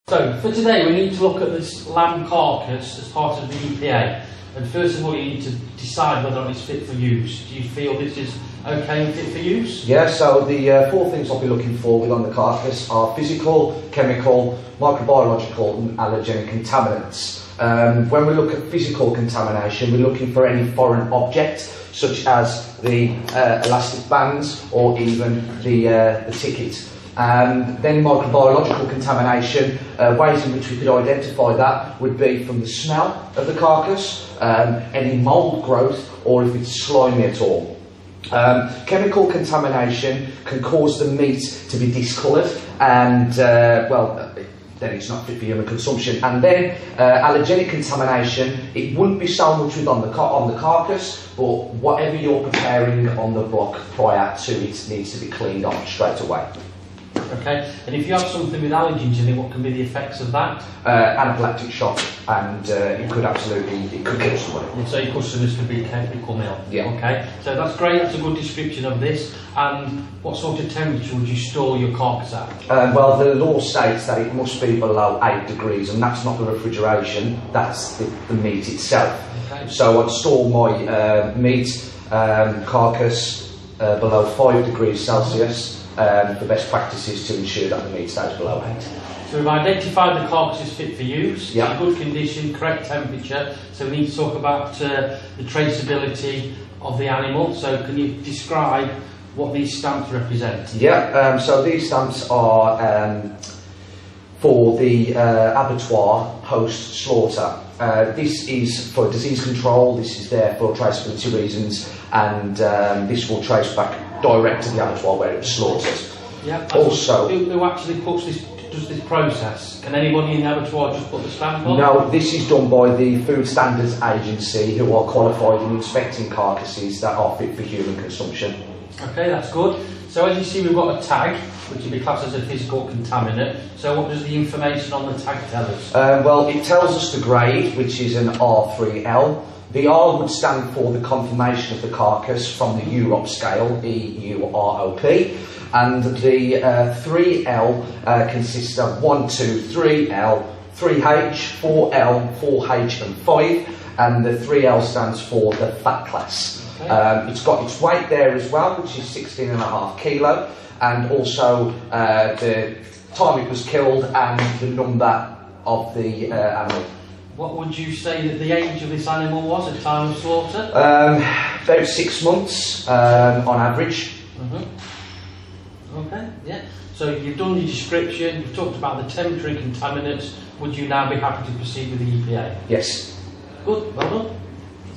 So, for today we need to look at this lamb carcass as part of the EPA. And first of all you need to decide whether or not it's fit for use. Do you feel this is okay and fit for use? Yeah, so the four things I'll be looking for within the carcass are physical, chemical, microbiological and allergenic contaminants. When we look at physical contamination, we're looking for any foreign object such as the elastic bands or even the ticket. Then microbiological contamination, ways in which we could identify that would be from the smell of the carcass, any mould growth, or if it's slimy at all. Chemical contamination can cause the meat to be discoloured and, then it's not fit for human consumption. And then allergenic contamination, it wouldn't be so much on the carcass, but whatever you're preparing on the block prior to it needs to be cleaned off straight away. Okay, and if you have something with allergens in it, what can be the effects of that? Anaphylactic shock, and it could kill somebody. And so your customers could become ill. Yeah. Okay, so that's great, that's a good description of this. And what sort of temperature would you store your carcass at? Well, the law states that it must be below 8 degrees, and that's not the refrigeration, that's the meat itself. Okay. So I'd store my meat carcass below 5 degrees Celsius. The best practice is to ensure that the meat stays below 8. So we've identified the carcass is fit for use, yeah. It's in good condition, correct temperature, so we need to talk about the traceability of the animal. So can you describe what these stamps represent? Yeah, so these stamps are for the abattoir post-slaughter. This is for disease control, this is there for traceability reasons, and this will trace back direct to the abattoir where it was slaughtered. Yeah. Also, who actually does this process? Can anybody in the abattoir just put the stamp on? No, this is done by the Food Standards Agency, who are qualified in inspecting carcasses that are fit for human consumption. Okay, that's good. So as you see, we've got a tag, which would be classed as a physical contaminant. So what does the information on the tag tell us? Well, it tells us the grade, which is an R3L. The R would stand for the conformation of the carcass from the EUROP scale, EUROP, and the 3L consists of 1, 2, 3L, 3H, 4L, 4H and 5, and the 3L stands for the fat class. Okay. It's got its weight there as well, which is 16.5 kilo, and also the time it was killed and the number of the animal. What would you say that the age of this animal was at time of slaughter? About 6 months on average. Okay, yeah. So you've done your description, you've talked about the temperature and contaminants. Would you now be happy to proceed with the EPA? Yes. Good, well done.